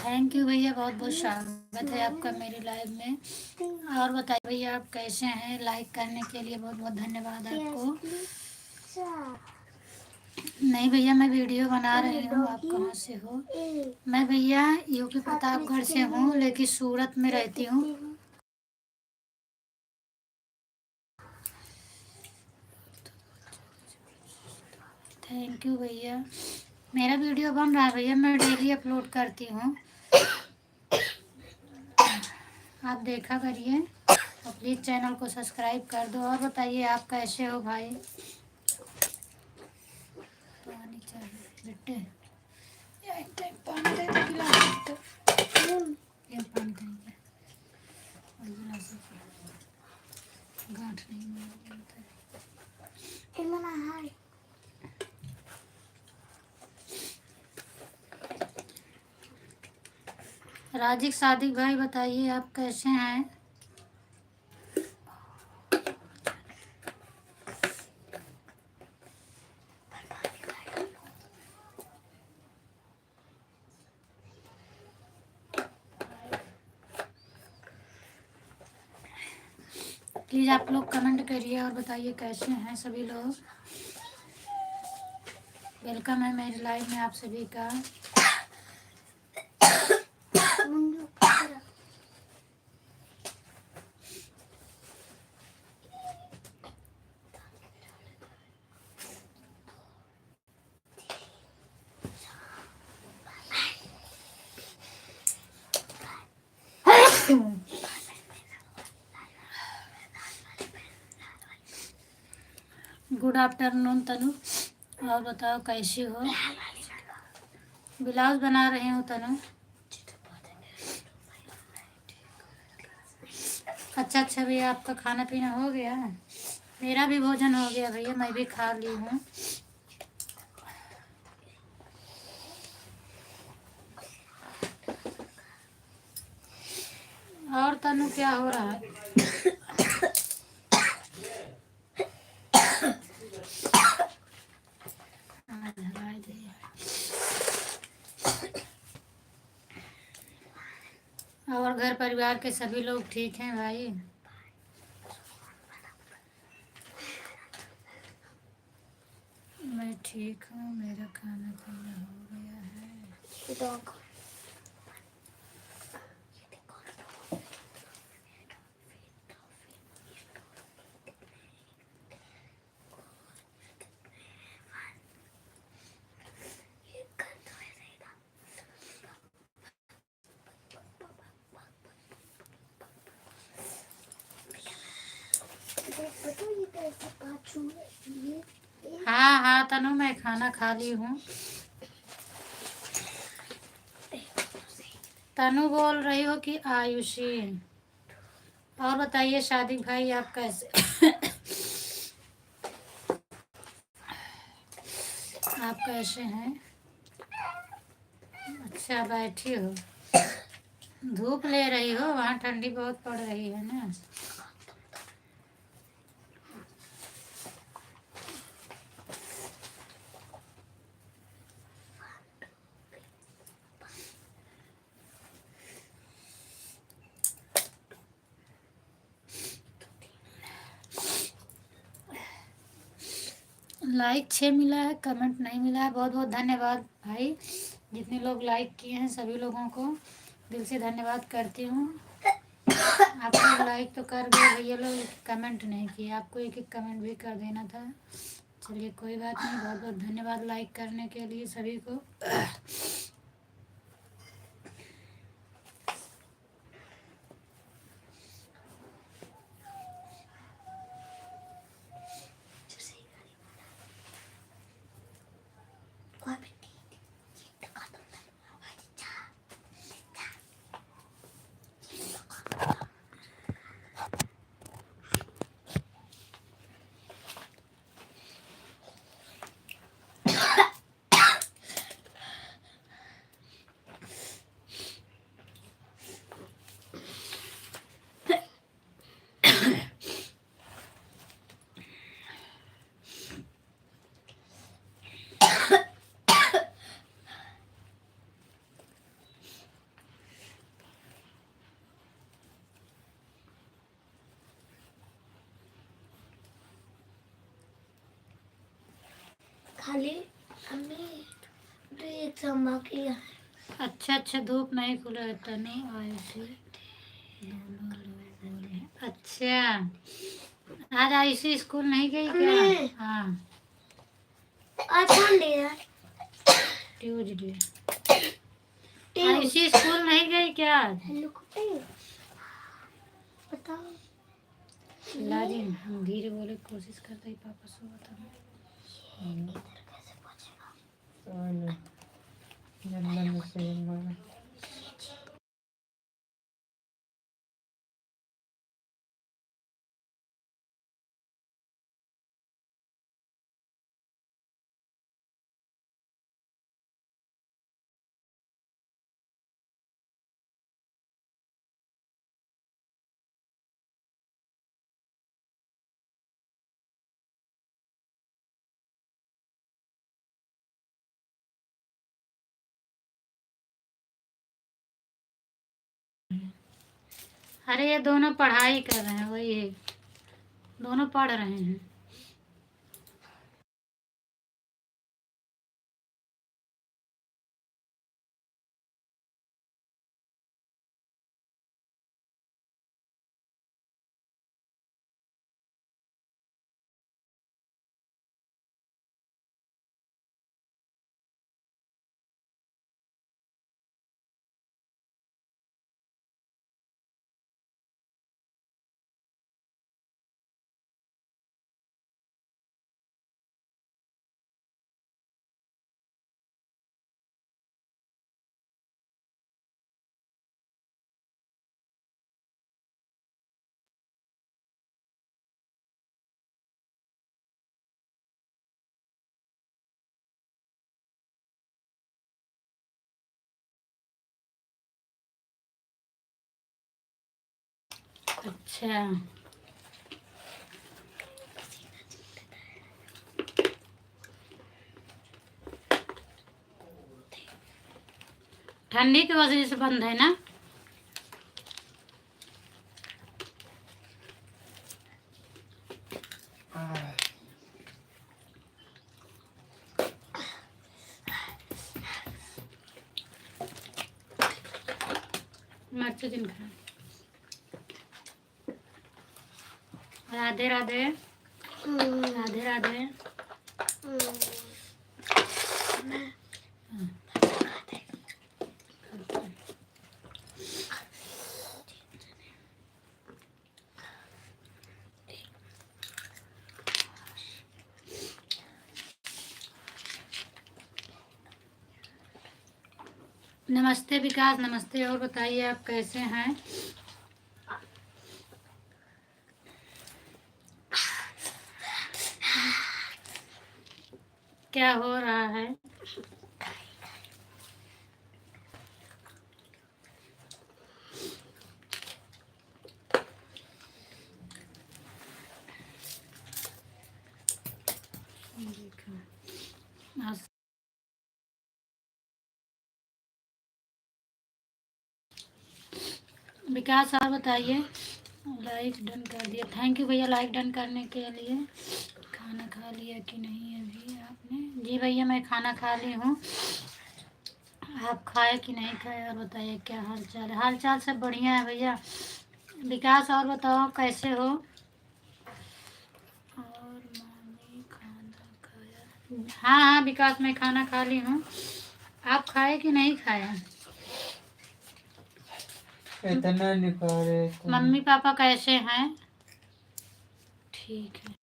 Thank you भैया, बहुत बहुत स्वागत है आपका मेरी लाइव में। और बताइए भैया आप कैसे हैं? लाइक करने के लिए बहुत बहुत धन्यवाद आपको। नहीं भैया, मैं वीडियो बना रही हूँ। आप कहाँ से हो? मैं भैया यूपी प्रतापगढ़ से हूँ, लेकिन सूरत में रहती हूँ। थैंक यू भैया। मेरा वीडियो बन रहा है भैया, मैं डेली अपलोड करती हूँ, आप देखा करिए और प्लीज़ चैनल को सब्सक्राइब कर दो। और बताइए आप कैसे हो भाई? पानी चाहिए बेटे, एक टाइम पानी दे दो गिलास तो। ये पानी देंगे और गिलास गांठ नहीं मारता। राजिक सादिक भाई बताइए आप कैसे हैं? प्लीज़ आप लोग कमेंट करिए और बताइए कैसे हैं सभी लोग। वेलकम है मेरी लाइव में आप सभी का। गुड आफ्टरनून तनु, और बताओ कैसी हो? ब्लाउज बना रही हूँ तनु। अच्छा अच्छा भैया, आपका खाना पीना हो गया? मेरा भी भोजन हो गया भैया, मैं भी खा ली हूँ। और तनु क्या हो रहा है? और घर परिवार के सभी लोग ठीक हैं भाई? मैं ठीक हूँ, मेरा खाना पीना हो गया है। हाँ हाँ तनु, मैं खाना खा ली हूँ। तनु बोल रही हो कि आयुषी? और बताइए शादी भाई आप कैसे आप कैसे हैं? अच्छा बैठी हो, धूप ले रही हो? वहाँ ठंडी बहुत पड़ रही है ना। लाइक 6 मिला है, कमेंट नहीं मिला है। बहुत बहुत धन्यवाद भाई, जितने लोग लाइक किए हैं सभी लोगों को दिल से धन्यवाद करती हूँ। आप लोग लाइक तो कर गए भैया, लोग कमेंट नहीं किए। आपको एक एक कमेंट भी कर देना था। चलिए कोई बात नहीं, बहुत बहुत धन्यवाद लाइक करने के लिए सभी को। खाली हमें तो एग्जाम बाकी है। अच्छा धूप नहीं खुला है तनी आयुषी दोनों लोग बोले। अच्छा आज आयुषी स्कूल नहीं गई क्या? हाँ आज संडे है। ट्यूजडे। आयुषी स्कूल नहीं गई क्या आज? हेलो कुत्ते बताओ। लाजी हम धीरे बोले कोशिश करते ही पापा से बताना। अरे ये दोनों पढ़ाई कर रहे हैं, वही है, दोनों पढ़ रहे हैं। अच्छा ठंडी की वजह से बंद है ना? मिर्च दिन खा। राधे राधे राधे राधे। नमस्ते विकास, नमस्ते। और बताइए आप कैसे हैं? क्या हो रहा है? विकास आप बताइए। लाइक डन कर दिया, थैंक यू भैया लाइक डन करने के लिए। खाना खा लिया कि नहीं अभी आपने? जी भैया मैं खाना खा ली हूँ, आप खाए कि नहीं खाए? और बताइए क्या हाल चाल है? हाल चाल सब बढ़िया है भैया। विकास और बताओ कैसे हो? और मम्मी खाना खाया? हाँ हाँ विकास मैं खाना खा ली हूँ, आप खाए कि नहीं खाए? इतना निकाले तो मम्मी पापा कैसे हैं? ठीक है।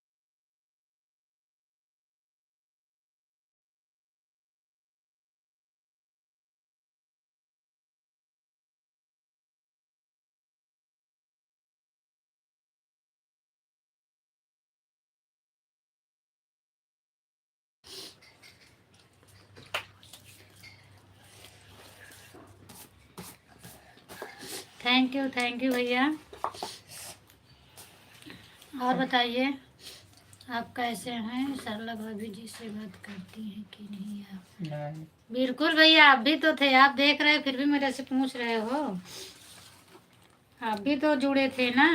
थैंक यू भैया। और बताइए आप कैसे हैं? सरला भाभी जी से बात करती हैं कि नहीं आप? नहीं। बिल्कुल भैया, आप भी तो थे, आप देख रहे फिर भी मेरे से पूछ रहे हो, आप भी तो जुड़े थे ना।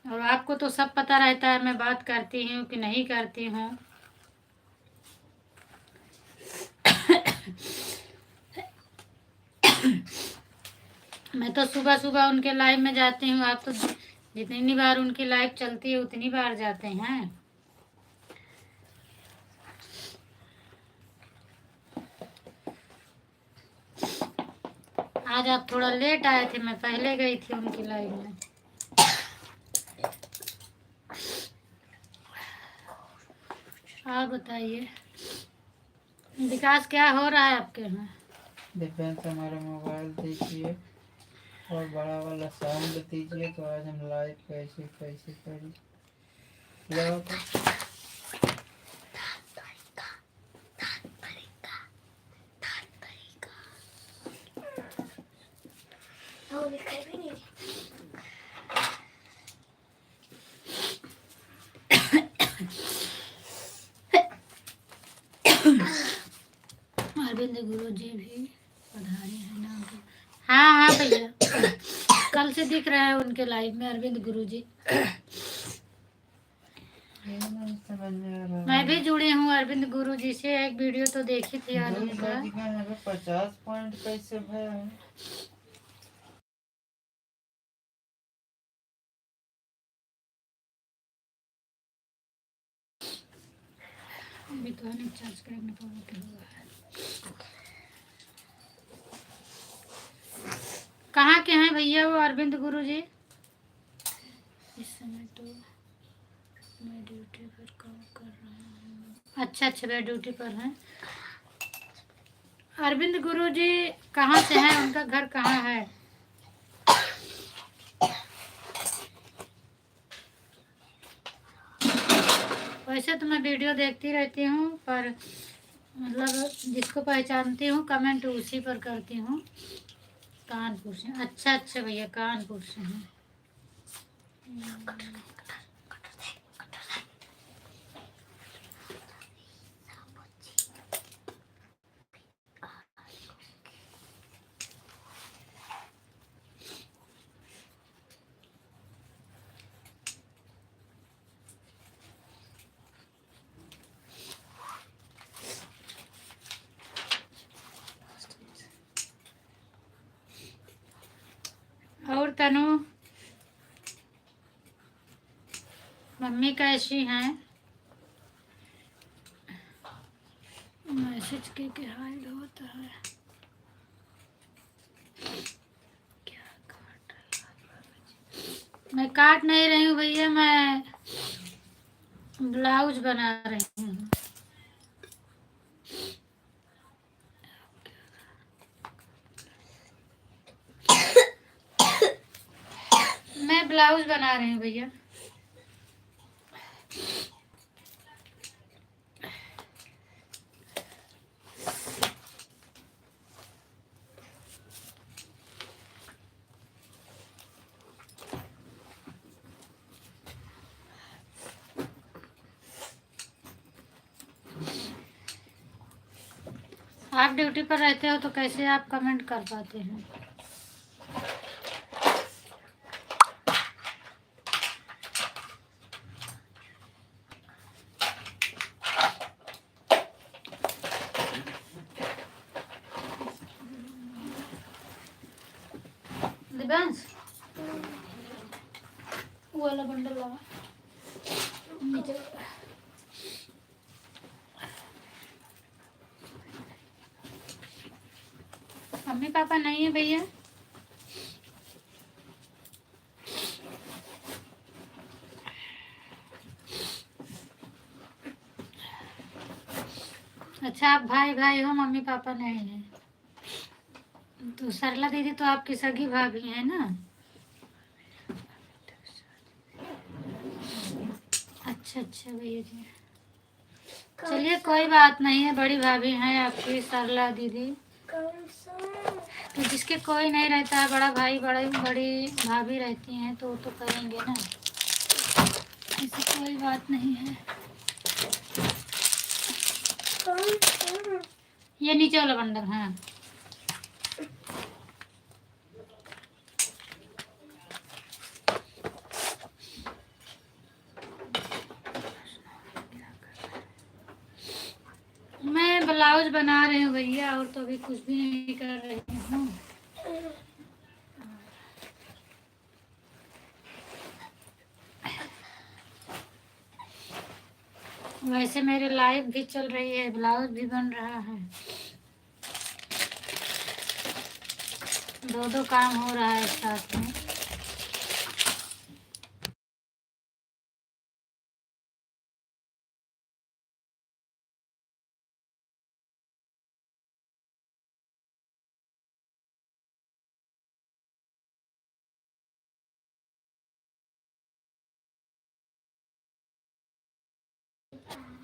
और आपको तो सब पता रहता है मैं बात करती हूँ कि नहीं करती हूँ। मैं तो सुबह सुबह उनके लाइव में जाती हूँ। आप तो जितनी बार उनकी लाइव चलती है उतनी बार जाते हैं। आज आप थोड़ा लेट आए थे, मैं पहले गई थी उनकी लाइव में। आप बताइए विकास, क्या हो रहा है आपके यहाँ? डिफेंस हमारा मोबाइल दीजिए और बड़ा वाला साउंड दीजिए, तो आज हम लाइव कैसे कैसे करें। लो वो दिखाई भी नहीं। अरविंद गुरु जी भी पधारे हैं ना? हाँ हाँ भैया, कल से दिख रहा है उनके लाइव में अरविंद गुरु जी। समझ में आ रहा मैं भी जुड़ी हूँ अरविंद गुरु जी से। एक वीडियो तो देखी थी आज है। उनका। 50 पॉइंट कैसे भया है? अभी तो है चार्ज करने का हुआ है। कहाँ के हैं भैया वो अरविंद गुरु जी? इस समय तो मैं ड्यूटी पर काम कर रहा हूँ। अच्छा अच्छा, मैं ड्यूटी पर हैं। अरविंद गुरु जी कहाँ से हैं? उनका घर कहाँ है? वैसे तो मैं वीडियो देखती रहती हूँ, पर मतलब जिसको पहचानती हूँ कमेंट उसी पर करती हूँ। कानपुर से? अच्छा अच्छा भैया, कानपुर से हैं। और तनु, मम्मी कैसी हैं? मैसेज के हाइड होता है। क्या काट रही? मैं काट नहीं रही हूँ भैया, मैं ब्लाउज बना रही हूँ। मैं ब्लाउज बना रही हूँ भैया। आप ड्यूटी पर रहते हो तो कैसे आप कमेंट कर पाते हैं? दिव्यांश, वो वाला बंडल लगा नीचे। मम्मी पापा नहीं है भैया? अच्छा, आप भाई भाई हो, मम्मी पापा नहीं है। तो सरला दीदी तो आपकी सगी भाभी है ना? अच्छा अच्छा भैया जी, चलिए कोई बात नहीं है। बड़ी भाभी हैं आपकी सरला दीदी। कौन सा? तो जिसके कोई नहीं रहता है, बड़ा भाई बड़ी भाभी रहती हैं तो वो तो करेंगे ना, ऐसी कोई बात नहीं है। कौन सा? ये नीचे वाला बंडल है। ब्लाउज बना रही हूँ भैया, और तो अभी कुछ भी नहीं कर रही हूँ। वैसे मेरे लाइव भी चल रही है, ब्लाउज भी बन रहा है, दो काम हो रहा है साथ में।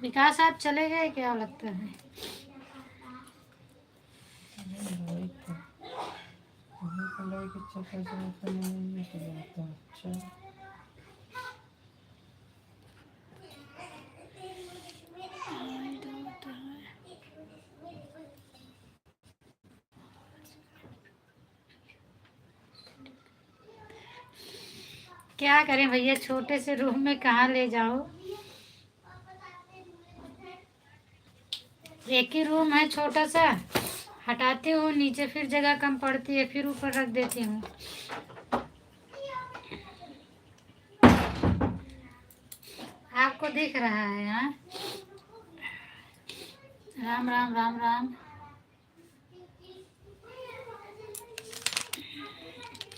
विकास आप चले गए क्या लगता है? अच्छा क्या करें भैया, छोटे से रूम में कहाँ ले जाओ। एक ही रूम है छोटा सा, हटाती हूँ नीचे, फिर जगह कम पड़ती है, फिर ऊपर रख देती हूँ। आपको दिख रहा है? हाँ, राम राम राम राम।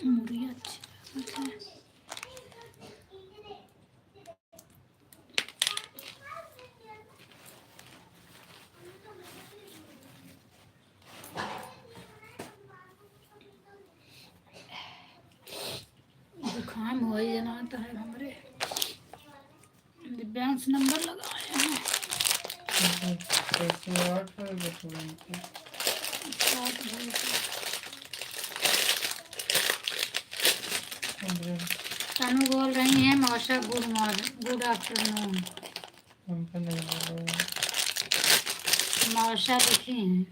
मुर्गी अच्छी है। जुकाम हो ही जाता है हमारे। दिव्यांश नंबर लगाए हैं। तनु बोल रही हैं मौसा गुड मॉर्निंग, गुड आफ्टरनून। हमको नहीं बोला। मौसा लिखी हैं।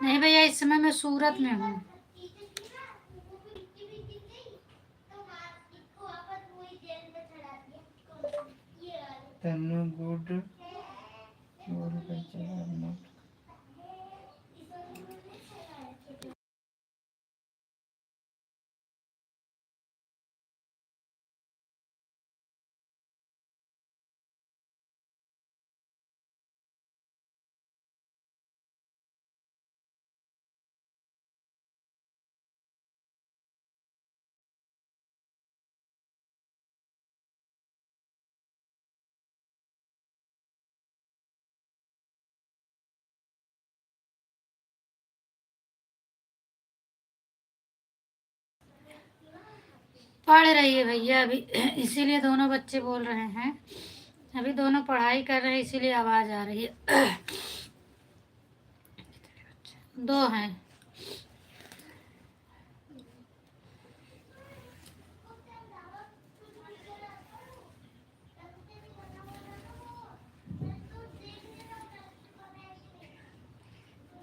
नहीं भैया, इस समय मैं सूरत में हूँ। तनु गुड और नोट। पढ़ रही है भैया अभी, इसीलिए दोनों बच्चे बोल रहे हैं। अभी दोनों पढ़ाई कर रहे हैं, इसीलिए आवाज़ आ रही है। दो हैं।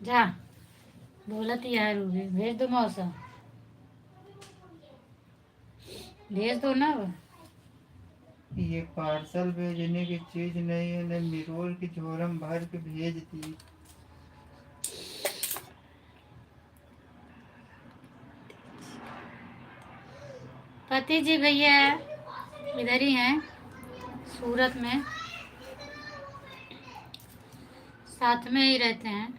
जा, बोलत ही है रूबी, भेज दो मौसा, भेज दो ना। ये पार्सल भेजने की चीज नहीं है, ने मिरोल की झोरम भर के भेज दी। पति जी भैया इधर ही हैं, सूरत में, साथ में ही रहते हैं।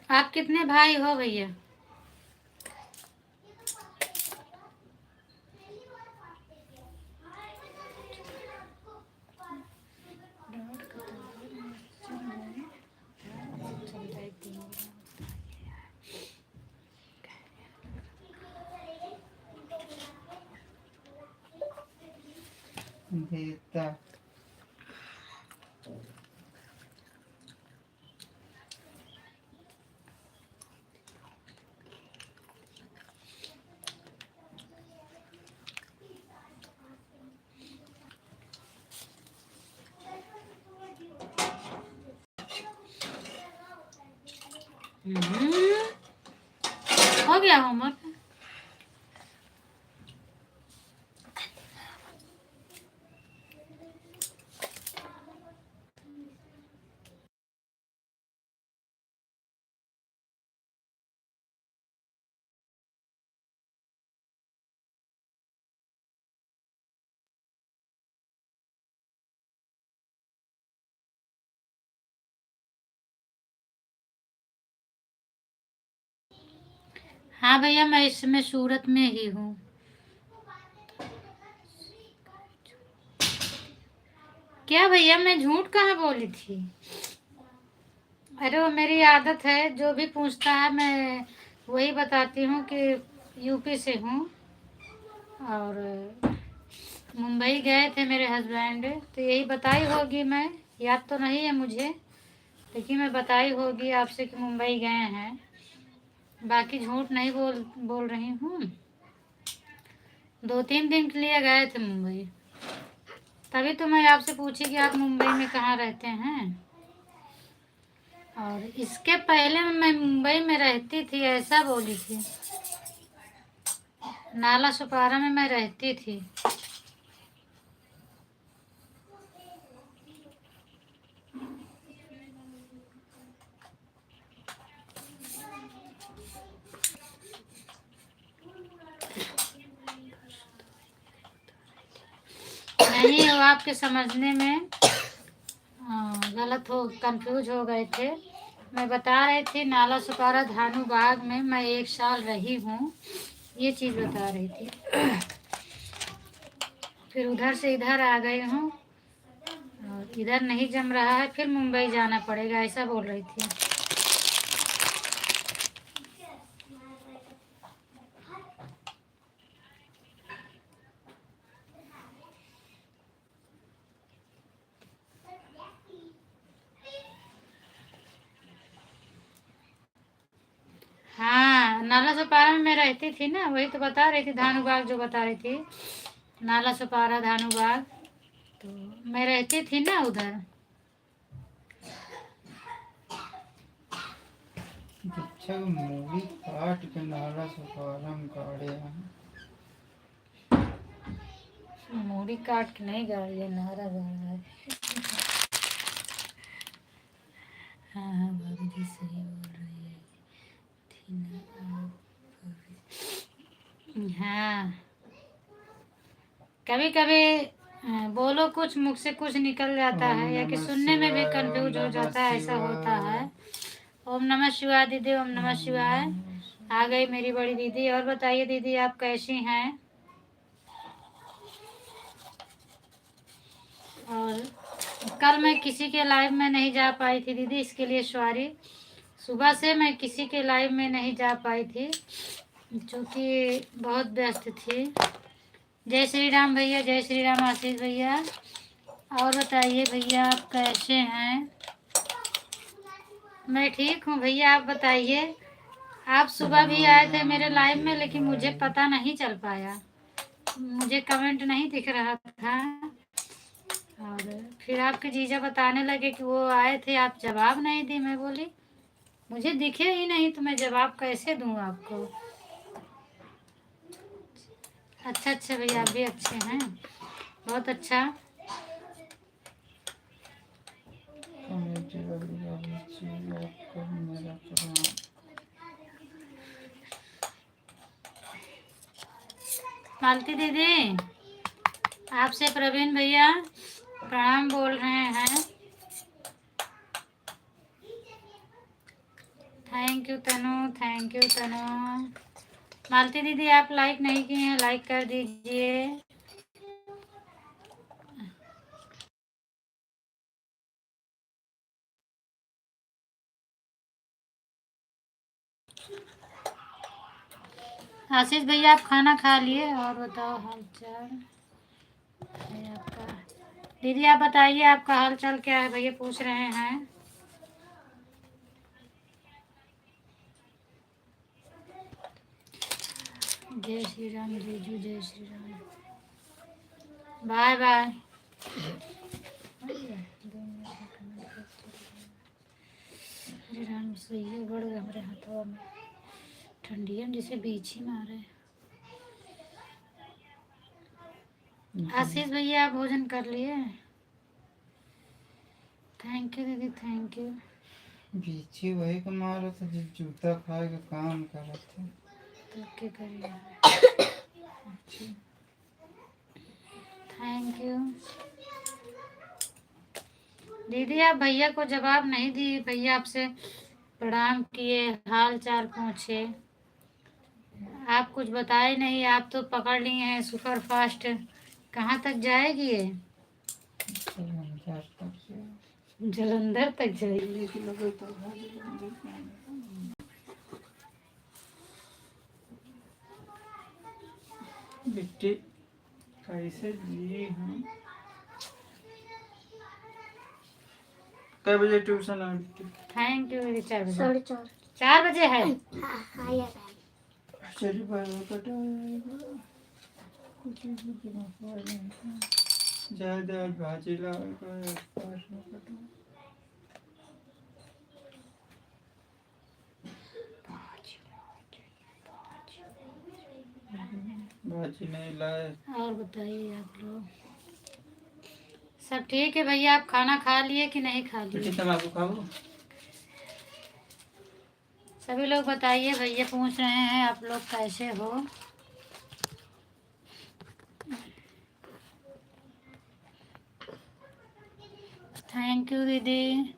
आप कितने भाई हो भैया? देता। हो गया होमवर्क। हाँ भैया, मैं इस समय सूरत में ही हूँ। क्या भैया, मैं झूठ कहाँ बोली थी? अरे वो मेरी आदत है, जो भी पूछता है मैं वही बताती हूँ कि यूपी से हूँ। और मुंबई गए थे मेरे हस्बैंड, तो यही बताई होगी। मैं याद तो नहीं है मुझे, लेकिन मैं बताई होगी आपसे कि मुंबई गए हैं। बाकी झूठ नहीं बोल रही हूँ। 2-3 दिन के लिए गए थे मुंबई, तभी तो मैं आपसे पूछी कि आप मुंबई में कहाँ रहते हैं। और इसके पहले मैं मुंबई में रहती थी, ऐसा बोली थी। नाला सुपारा में मैं रहती थी। नहीं, वो आपके समझने में गलत हो, कंफ्यूज हो गए थे। मैं बता रही थी नाला सुपारा धानू बाग में मैं 1 साल रही हूँ, ये चीज़ बता रही थी। फिर उधर से इधर आ गई हूँ, और इधर नहीं जम रहा है, फिर मुंबई जाना पड़ेगा, ऐसा बोल रही थी। हाँ, नाला सुपारा में मैं रहती थी ना, वही तो बता रही थी। धानू बाग जो बता रही थी, नाला सुपारा धानू बाग, तो मैं रहती थी ना उधर। अच्छा, मूवी काट के नाला सुपारा में गाड़े हैं। मूड़ी काट के नहीं गाड़ी है, नारा गाड़ा है। हाँ हाँ, भाभी जी सही बोल रही थी ना आप। हाँ, कभी कभी बोलो कुछ, मुख से कुछ निकल जाता ओम है, या कि नमः सुनने में भी शिवाय, ओम कंफ्यूज हो नमः जाता है, ऐसा होता है। शिवाय। ओम नमः शिवाय दीदी, ओम नमः शिवाय। आ गई मेरी बड़ी दीदी। और बताइए दीदी, आप कैसी हैं? और कल मैं किसी के लाइव में नहीं जा पाई थी दीदी, इसके लिए सॉरी। सुबह से मैं किसी के लाइव में नहीं जा पाई थी, क्योंकि बहुत व्यस्त थी। जय श्री राम भैया, जय श्री राम आशीष भैया। और बताइए भैया, आप कैसे हैं? मैं ठीक हूँ भैया, आप बताइए। आप सुबह भी आए थे मेरे लाइव में, लेकिन मुझे पता नहीं चल पाया, मुझे कमेंट नहीं दिख रहा था। और फिर आपके जीजा बताने लगे कि वो आए थे, आप जवाब नहीं दी। मैं बोली मुझे दिखे ही नहीं, तो मैं जवाब कैसे दूँ आपको। अच्छा अच्छा भैया, आप भी अच्छे हैं, बहुत अच्छा। कमेटी वाली जी, आपको मेरा प्रणाम। मालती दीदी, आपसे प्रवीण भैया प्रणाम बोल रहे हैं। Thank you Tanu, thank you Tanu. Malti दीदी, आप लाइक नहीं किए हैं, लाइक कर दीजिए। आशीष भैया, आप खाना खा लिए? और बताओ हाल चाल है आपका? दीदी आप बताइए आपका हाल चाल क्या है, भैया पूछ रहे हैं। जय श्री राम जीजू, जय श्री राम, बाय बाय। अरे राम सही बढ़ गया हमारे हाथों में, ठंडी हम जिसे बीच ही मारे। आशीष भैया आप भोजन कर लिए? थैंक यू दीदी, थैंक यू। बीची वही को मारा था जो जूता खाए के काम करा था। तो क्या करिए। थैंक यू दीदी, आप भैया को जवाब नहीं दी। भैया आपसे प्रणाम किए, हाल चाल पूछे, आप कुछ बताए नहीं। आप तो पकड़ लिए हैं सुपर फास्ट, कहाँ तक जाएगी ये? जलंधर तक जाएगी। बेटी कैसे जी हम? कै बजे ट्यूशन है बेटी? थैंक यू दीदी। 4 बजे। 4:30। 4 बजे है। हाँ यार। चलिए बाय कटा ज़्यादा आज भाजी ला भाजी नहीं लाए। और बताइए आप लोग सब ठीक है? भैया आप खाना खा लिए कि नहीं खा लिए? तम्बाकू खाओ? सभी लोग बताइए, भैया पूछ रहे हैं आप लोग कैसे हो। थैंक यू दीदी।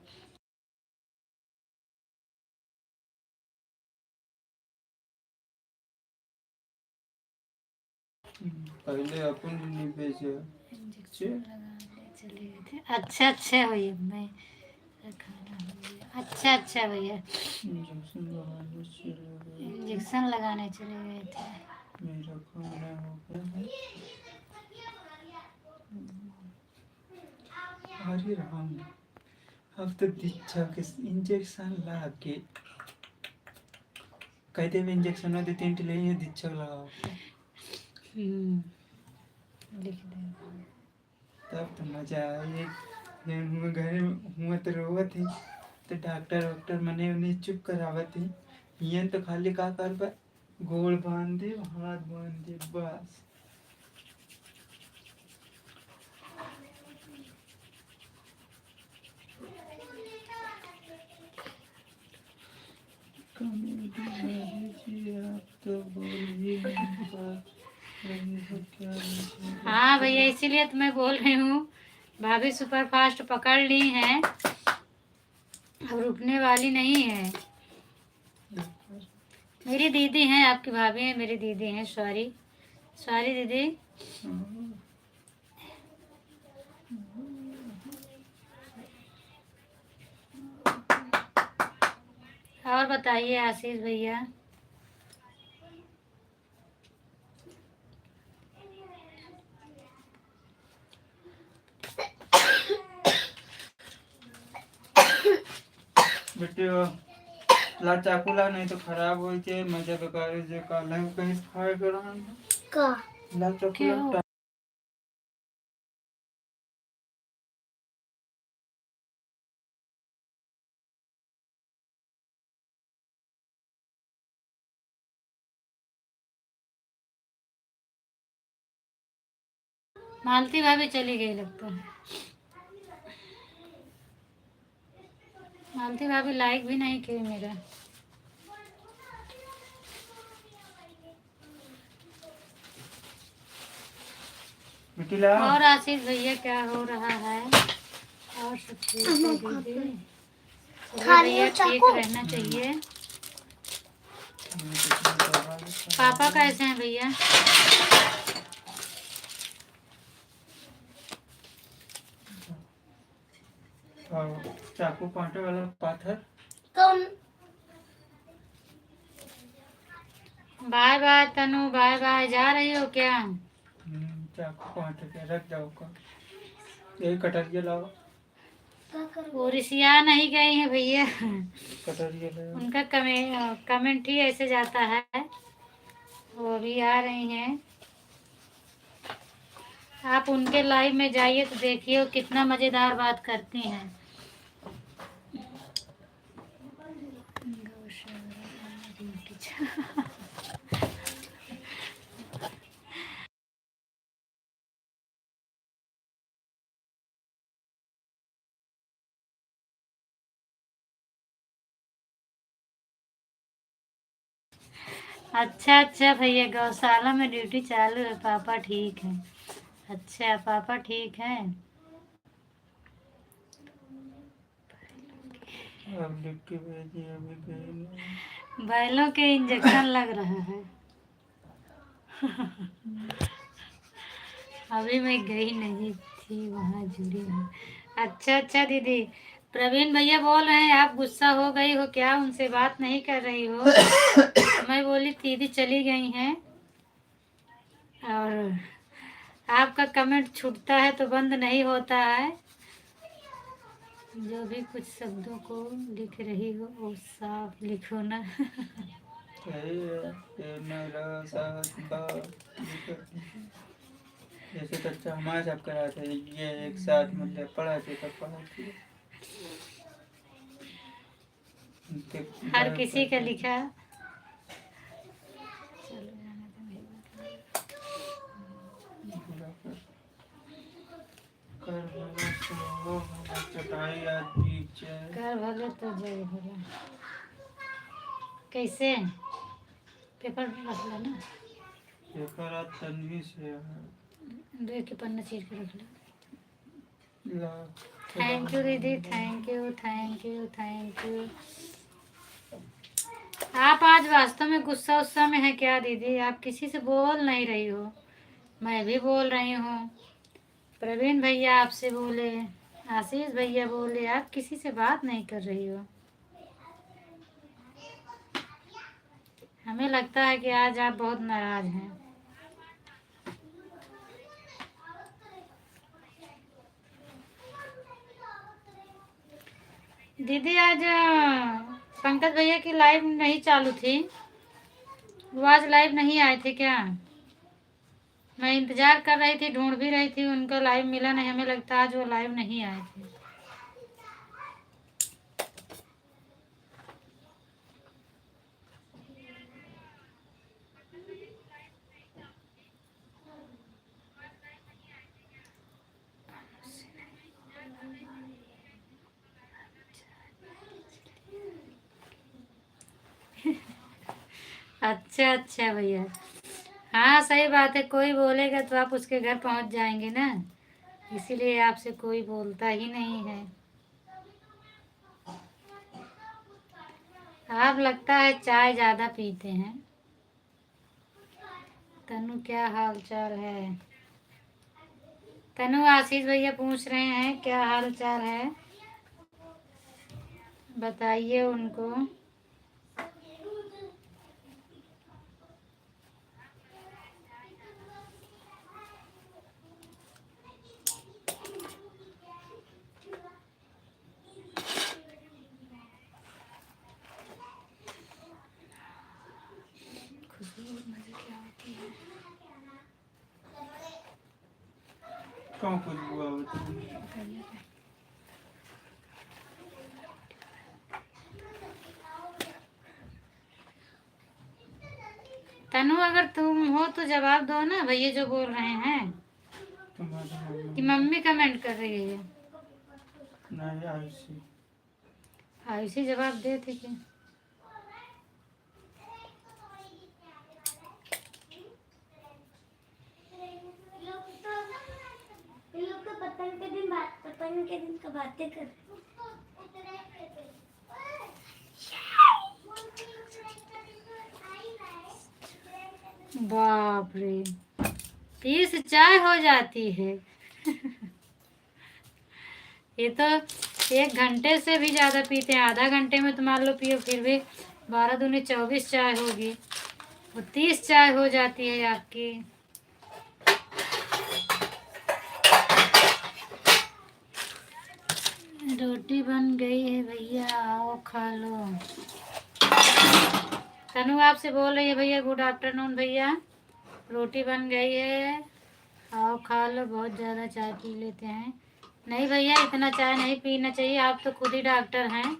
पहले अपन नहीं बेचे। इंजेक्शन लगाने चले गए थे। अच्छा अच्छा भैया, मैं खाना हो गया। अच्छा अच्छा भैया, इंजेक्शन लगाने चले गए थे। मेरा खाना हो गया। अरे राम, अब तो दीक्षा के इंजेक्शन ला के कहते भी इंजेक्शन होते 3 ले दीक्षा लगाओ। लिख दे। तब तो मजा आई। मैं घर हुआ तो रोवत थी तो डॉक्टर मने उन्हें चुप करावत थी। ये तो खाली का कर पर गोड़ बांध दे, हाथ बांध दे, बस। आप तो बोलिए क्या? हाँ भैया, इसीलिए तो मैं बोल रही हूँ, भाभी सुपर फास्ट पकड़ ली हैं, अब रुकने वाली नहीं है। मेरी दीदी हैं, आपकी भाभी हैं, मेरी दीदी हैं। सॉरी सॉरी दीदी। और बताइए आशीष भैया। बेटे ला चाकू ला, नहीं तो खराब हो जाए। मजा बेकार जे काल है कहीं खाए करा का ला चाकू क्या ला। हो? मालती भाभी चली गई लगता है। मालती भाभी लाइक भी नहीं की मेरा। बेटी ला। और आशीष भैया क्या हो रहा है? और सब ठीक है दीदी? चलिए भैया, ठीक रहना चाहिए। पापा कैसे हैं भैया? और चाकू कांटे वाला पाथर। कौन? बाय बाय तनु, बाय बाय। जा रही हो क्या? चाकू कांटे के रख जाओ का। यही कटहरिया लाओ, क्या करूँ? वो रिसिया नहीं गई है भैया, कटहरिया लाओ। उनका कमेंट ही ऐसे जाता है। वो अभी आ रही हैं। आप उनके लाइव में जाइए तो देखिए वो कितना मज़ेदार बात करती हैं। अच्छा अच्छा भैया, गौशाला में ड्यूटी चालू है, पापा ठीक है। अच्छा पापा ठीक है। अब लिख के भेजिए, अभी गई नहीं। बैलों के इंजेक्शन लग रहा है। अभी मैं गई नहीं थी वहाँ, जुड़ी हूँ। अच्छा अच्छा दीदी, प्रवीण भैया बोल रहे हैं आप गुस्सा हो गई हो क्या, उनसे बात नहीं कर रही हो? मैं बोली दीदी चली गई हैं, और आपका कमेंट छूटता है तो बंद नहीं होता है। जो भी कुछ शब्दों को लिख रही हो वो साफ लिखो ना। ये मेरा साथ बात जैसे तो अच्छा हमारे साथ कराते हैं, ये एक साथ मतलब पढ़ाते तब पढ़ाते हर किसी का लिखा। कर भला सो चटाई आज बीच कर भले तो जय भला। कैसे पेपर रख लो ना, पेपर आज तन्वी से है। देख के पन्ना चीर के रख लो। ला थैंक यू दीदी, thank you thank you thank you. आप आज वास्तव में गुस्सा उस्सा में है क्या दीदी? आप किसी से बोल नहीं रही हो, मैं भी बोल रही हूँ, प्रवीण भैया आपसे बोले, आशीष भैया बोले, आप किसी से बात नहीं कर रही हो। हमें लगता है कि आज आप बहुत नाराज हैं। दीदी आज पंकज भैया की लाइव नहीं चालू थी, वो आज लाइव नहीं आए थे क्या? मैं इंतजार कर रही थी, ढूंढ भी रही थी, उनका लाइव मिला नहीं, हमें लगता है आज वो लाइव नहीं आए थे। अच्छा अच्छा भैया, हाँ सही बात है, कोई बोलेगा तो आप उसके घर पहुंच जाएंगे ना, इसीलिए आपसे कोई बोलता ही नहीं है। आप लगता है चाय ज़्यादा पीते हैं। तनु क्या हाल चाल है? तनु आशीष भैया पूछ रहे हैं क्या हाल चाल है, बताइए उनको। खुशबू मजे क्या होती है? कौन खुशबू आवती है? तनु अगर तुम हो तो जवाब दो ना, भैया जो बोल रहे हैं तुम्हारी कि मम्मी कमेंट कर रही है। नहीं आयुषी आयुषी जवाब दे थे कि लोग तो पतन के दिन का बातें कर। बाप रे, 30 चाय हो जाती है। ये तो 1 घंटे से भी ज़्यादा पीते हैं, आधा घंटे में तो मान लो पियो, फिर भी 12 दूनी 24 चाय होगी, वो 30 चाय हो जाती है आपकी। रोटी बन गई है भैया, आओ खा लो। तनु आपसे बोल रही है भैया, गुड आफ्टरनून भैया, रोटी बन गई है, आओ खा लो। बहुत ज़्यादा चाय पी लेते हैं। नहीं भैया, इतना चाय नहीं पीना चाहिए, आप तो खुद ही डॉक्टर हैं,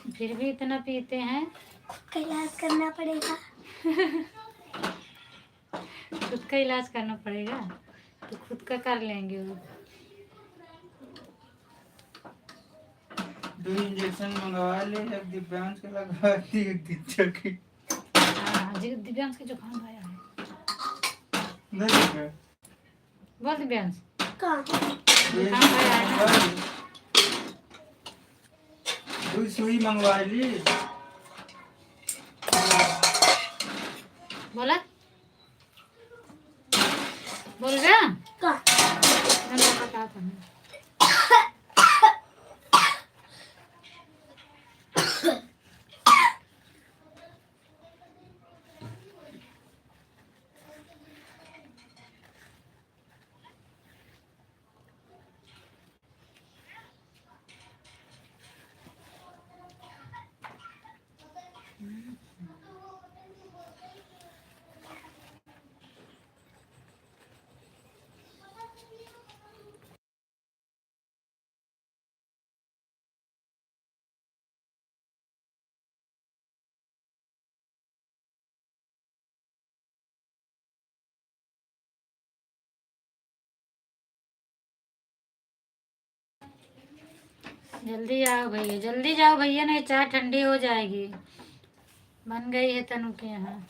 फिर भी इतना पीते हैं। का इलाज करना पड़ेगा। खुद का इलाज करना पड़ेगा तो खुद का कर लेंगे वो। 2 इंजेक्शन मंगवा ले, एक दिव्यांश के लगवा दी, एक दीक्षा की। हाँ, दिव्यांश के जुकाम आया है। नहीं बोल दिव्यांश, कहाँ? जुकाम आया है ना। 2 सुई मंगवा ली। बोला बोल रहा कहाँ? क्या करना। जल्दी आओ भैया, जल्दी जाओ भैया, नहीं चाय ठंडी हो जाएगी। बन गई है तनु के यहाँ।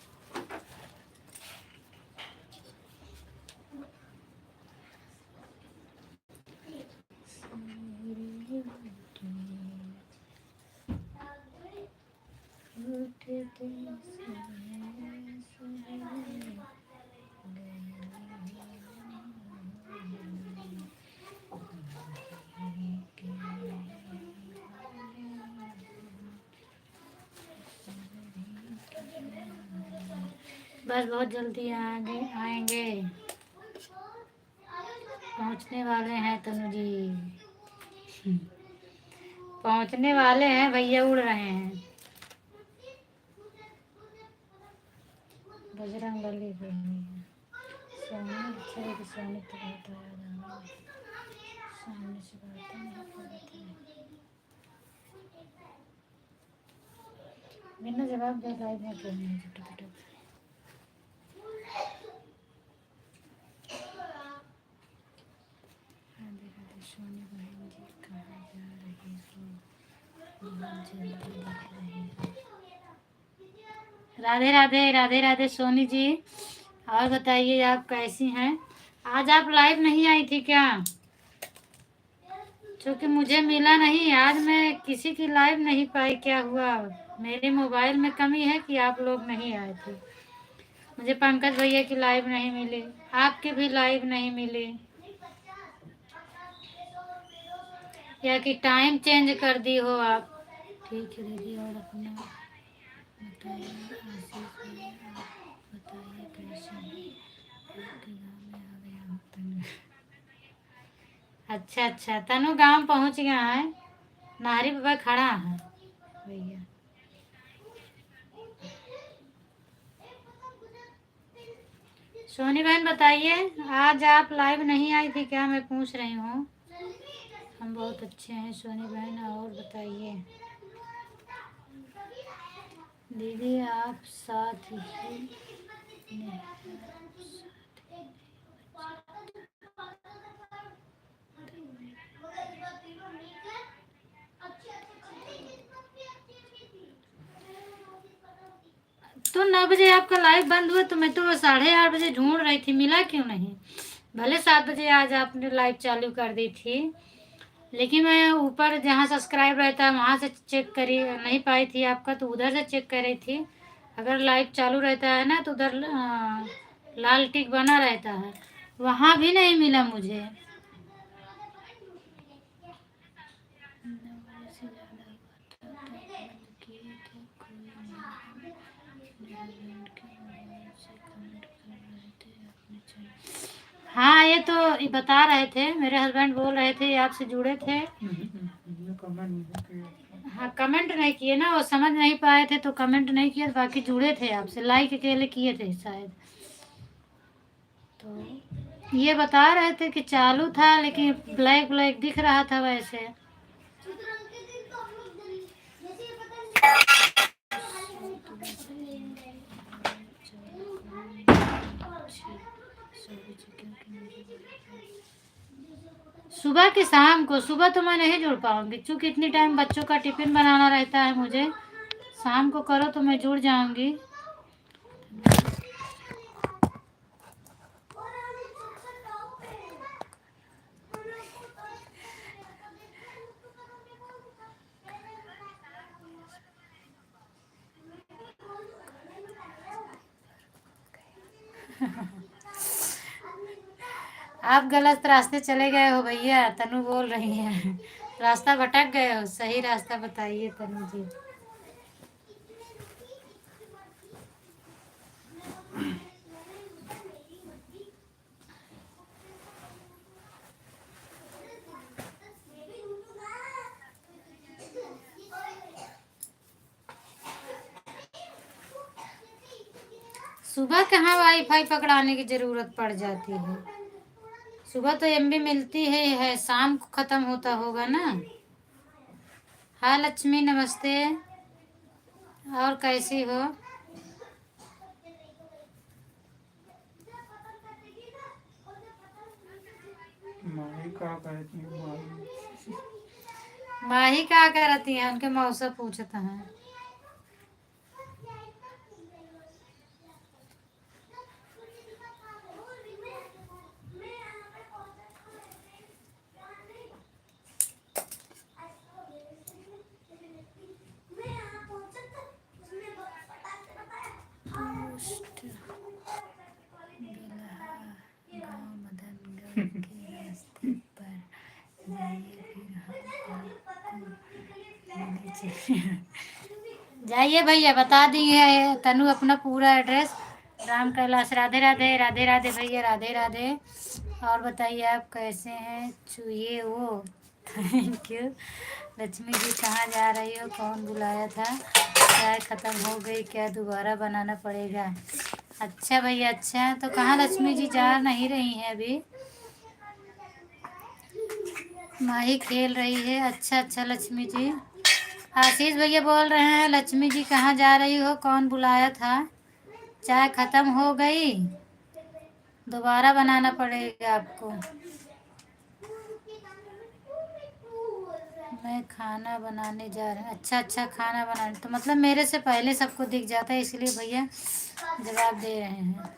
बस बहुत जल्दी आएंगे, पहुंचने वाले हैं तनु जी, पहुंचने वाले हैं भैया, उड़ रहे हैं। बजरंग बली को सोनी से तो सोनी तो बहुत आया, सामने से बातें नहीं करते, बिना जवाब दे लाइव में क्यों नहीं जुटे। राधे राधे सोनी बहन जी, कहाँ जा रही हो, बहुत जल्दी दिख रही हो। राधे राधे, राधे राधे सोनी जी। और बताइए आप कैसी हैं। आज आप लाइव नहीं आई थी क्या? क्योंकि मुझे मिला नहीं, आज मैं किसी की लाइव नहीं पाई, क्या हुआ? मेरे मोबाइल में कमी है कि आप लोग नहीं आए थे। मुझे पंकज भैया की लाइव नहीं मिली, आपकी भी लाइव नहीं मिली, या कि टाइम चेंज कर दी हो आप। ठीक है दीदी, और अपना बताइए, आशीष भैया आप बताइए कैसे हैं? आपके गाँव में आ गया हूँ तनु। अच्छा, तनु गांव पहुंच गया है, नाहरी बाबा खड़ा है भैया। सोनी बहन बताइए, आज आप लाइव नहीं आई थी क्या? मैं पूछ रही हूँ। हम बहुत अच्छे हैं सोनी बहन, और बताइए। दीदी आप साथ ही नहीं, तो 9 बजे आपका लाइव बंद हुआ, तो मैं तो 8:30 बजे ढूंढ रही थी, मिला क्यों नहीं? भले 7 बजे आज आपने लाइव चालू कर दी थी, लेकिन मैं ऊपर जहाँ सब्सक्राइब रहता है वहाँ से चेक करी नहीं पाई थी आपका, तो उधर से चेक कर रही थी। अगर लाइव चालू रहता है ना तो उधर लाल टिक बना रहता है, वहाँ भी नहीं मिला मुझे। हाँ, ये तो बता रहे थे, मेरे हस्बैंड बोल रहे थे, आपसे जुड़े थे कमेंट नहीं किए ना, वो समझ नहीं पाए थे तो कमेंट नहीं किए, बाकी जुड़े थे आपसे, लाइक अकेले किए थे शायद। तो ये बता रहे थे कि चालू था लेकिन ब्लैक ब्लैक दिख रहा था वैसे। सुबह की शाम को, सुबह तो मैं नहीं जुड़ पाऊंगी क्योंकि इतनी टाइम बच्चों का टिफिन बनाना रहता है मुझे। शाम को करो तो मैं जुड़ जाऊंगी। आप गलत रास्ते चले गए हो भैया, तनु बोल रही है। रास्ता भटक गए हो, सही रास्ता बताइए तनु जी। सुबह कहाँ वाईफाई पकड़ाने की जरूरत पड़ जाती है, सुबह तो एमबी मिलती है, शाम को खत्म होता होगा ना। हाँ लक्ष्मी नमस्ते, और कैसी हो? माही का करती है माही? माही क्या करती है, उनके मौसा पूछता है। जाइए भैया, बता दिए तनु अपना पूरा एड्रेस। राम कैलाश। राधे राधे, राधे राधे भैया, राधे राधे। और बताइए आप कैसे हैं? छुए वो, थैंक यू। लक्ष्मी जी कहाँ जा रही हो? कौन बुलाया था? चाय ख़त्म हो गई क्या? दोबारा बनाना पड़ेगा? अच्छा भैया, अच्छा। तो कहाँ लक्ष्मी जी जा नहीं रही हैं अभी? माही खेल रही है। अच्छा अच्छा लक्ष्मी जी। आशीष भैया बोल रहे हैं लक्ष्मी जी कहाँ जा रही हो? कौन बुलाया था? चाय ख़त्म हो गई, दोबारा बनाना पड़ेगा आपको। मैं खाना बनाने जा रही हूँ। अच्छा अच्छा, खाना बनाने, तो मतलब मेरे से पहले सबको दिख जाता है, इसलिए भैया जवाब दे रहे हैं।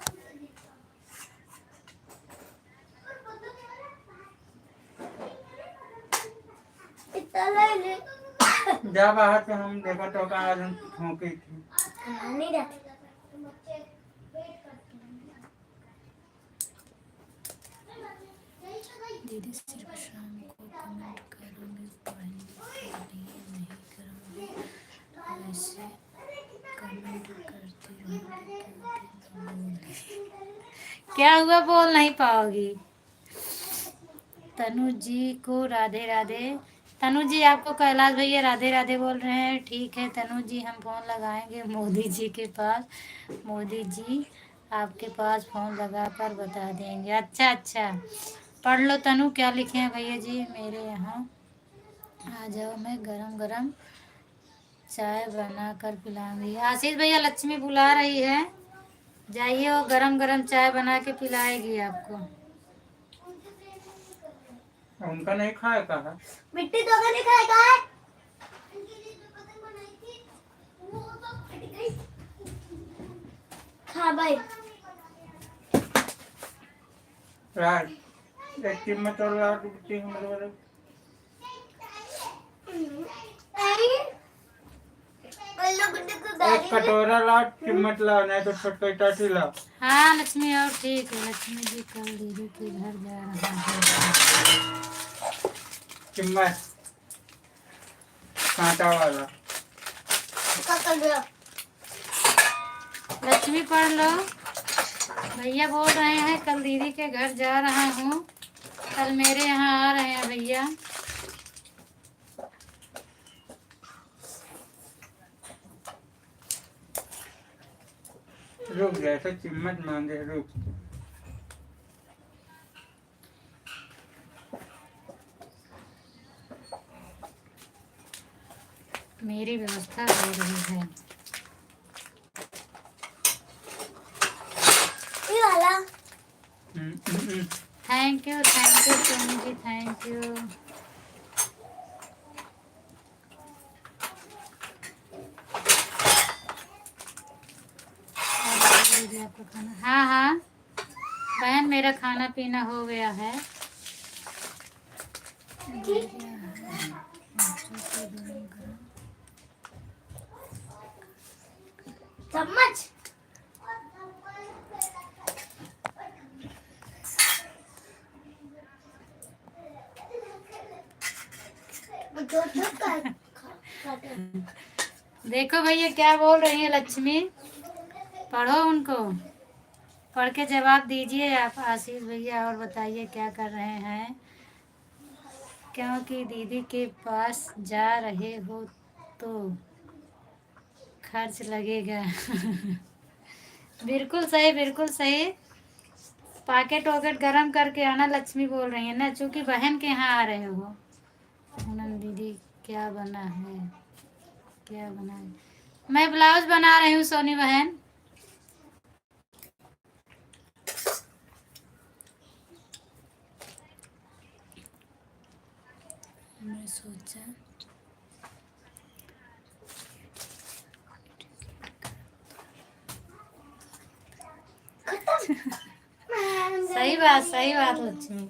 जा बाहर से, हम देखा तो आज हम ठोकी थी। नहीं रहती। दीदी सिर्फ शाम को कमेंट करूँगी, पढ़ने के लिए नहीं करूँगी। वैसे कमेंट करती रहूँगी क्योंकि क्या हुआ, बोल नहीं पाओगी? तनु जी को राधे राधे। तनु जी आपको कैलाश भैया राधे राधे बोल रहे हैं। ठीक है तनु जी, हम फ़ोन लगाएंगे मोदी जी के पास, मोदी जी आपके पास फ़ोन लगा कर बता देंगे। अच्छा अच्छा, पढ़ लो तनु, क्या लिखे हैं भैया जी? मेरे यहाँ आ जाओ, मैं गरम गरम चाय बना कर पिलाऊंगी। आशीष भैया लक्ष्मी बुला रही है, जाइए, वो गरम गरम चाय बना के पिलाएगी आपको। उनका नहीं खाया कहा? मिट्टी तो नहीं खाएगा है। हाँ भाई। राज एक कीमत और लाट उठती है मतलब। एक कटोरा लाट कीमत ला, नहीं तो छोटा टाटी ला। हाँ लक्ष्मी, और ठीक है। लक्ष्मी जी कल दीदी के घर जा रहा है। कीमत कांटा वाला। लक्ष्मी पढ़ लो। भैया बोल रहे हैं कल दीदी के घर जा रहा हूँ, कल मेरे यहाँ आ रहे हैं भैया। रुक जैसा चिम्मच मांगे रुक। मेरी व्यवस्था हो रही है। ये वाला thank you Soni ji, thank you. आपका खाना, हाँ हाँ बहन मेरा खाना पीना हो गया है। चम्मच देखो भैया क्या बोल रही है लक्ष्मी, पढ़ो उनको, पढ़ के जवाब दीजिए आप आशीष भैया, और बताइए क्या कर रहे हैं। क्योंकि दीदी के पास जा रहे हो तो खर्च लगेगा। बिल्कुल सही, बिल्कुल सही। पाकेट वाकेट गरम करके आना, लक्ष्मी बोल रही है ना, चूंकि बहन के यहाँ आ रहे हो। पूनम दीदी क्या बना है, क्या बना है? मैं ब्लाउज बना रही हूँ सोनी बहन। मैं सोचा सही बात लक्ष्मी।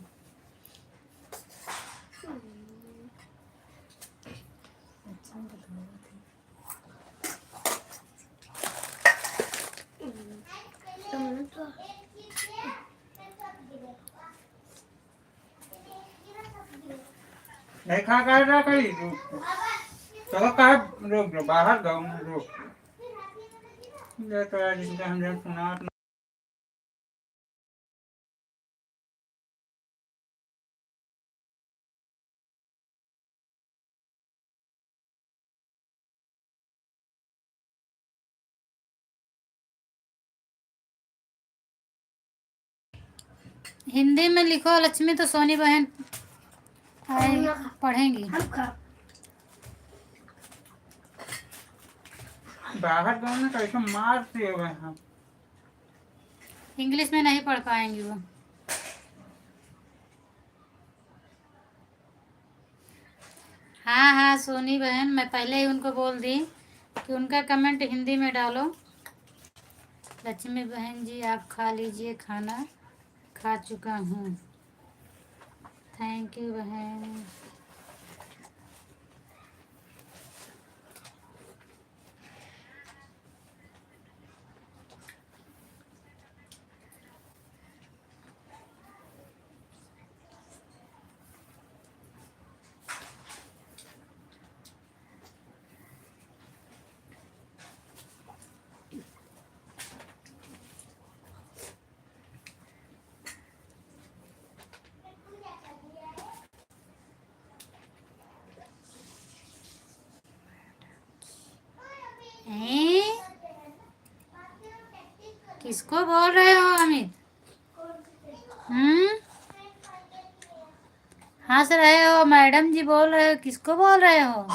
नहीं खा कर रहा कहीं रुक। तो कहा रुक लो बाहर गाँव में रुक। ये तो यार जिनका हमने सुना हिंदी में लिखो लक्ष्मी, तो सोनी बहन पढ़ेंगी। बाहर गाँव में कैसे मारते हो यहाँ। इंग्लिश में नहीं पढ़ पाएंगी वो। हाँ हाँ सोनी बहन, मैं पहले ही उनको बोल दी कि उनका कमेंट हिंदी में डालो। लक्ष्मी बहन जी आप खा लीजिए खाना, खा चुका हूँ। थैंक यू बहन। किसको बोल रहे हो अमित? हंस रहे हो? मैडम जी बोल रहे हो, किसको बोल रहे हो?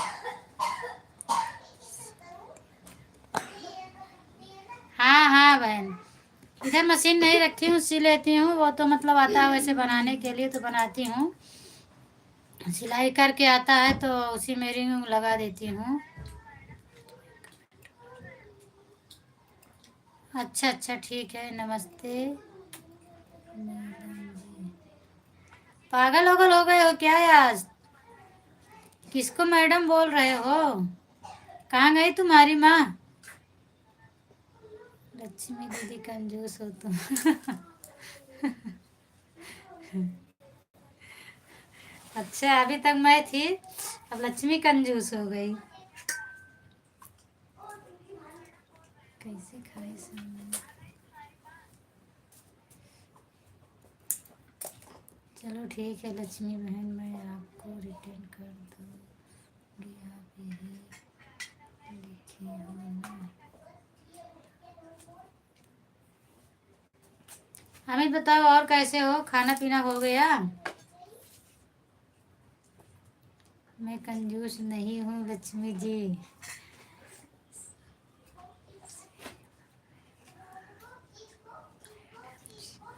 हाँ हाँ बहन, इधर मशीन नहीं रखी हूँ, सी लेती हूँ। वो तो मतलब आता है वैसे बनाने के लिए तो बनाती हूँ, सिलाई करके आता है तो उसी में रिंग लगा देती हूँ। अच्छा अच्छा ठीक है, नमस्ते मैडम जी। पागल वगल हो गए हो क्या आज? किसको मैडम बोल रहे हो? कहाँ गई तुम्हारी माँ? लक्ष्मी दीदी कंजूस हो तुम। अच्छा अभी तक मैं थी, अब लक्ष्मी कंजूस हो गई। कैसे खाए सब? चलो ठीक है लक्ष्मी बहन, मैं आपको रिटर्न कर दूँगी, आप यही लिखी हो ना। अमित बताओ और कैसे हो, खाना पीना हो गया? मैं कंजूस नहीं हूँ लक्ष्मी जी।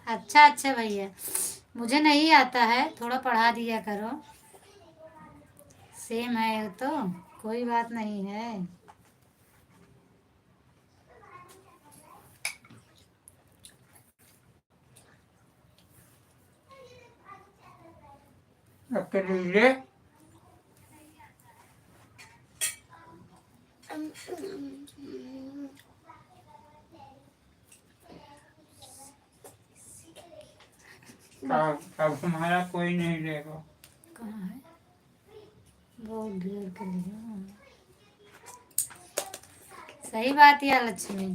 अच्छा अच्छा भैया, मुझे नहीं आता है, थोड़ा पढ़ा दिया करो। सेम है तो कोई बात नहीं है। अकेले अब हमारा कोई नहीं लेगा। कहाँ है? बहुत ढेर के लिए। सही बात है लक्ष्मी।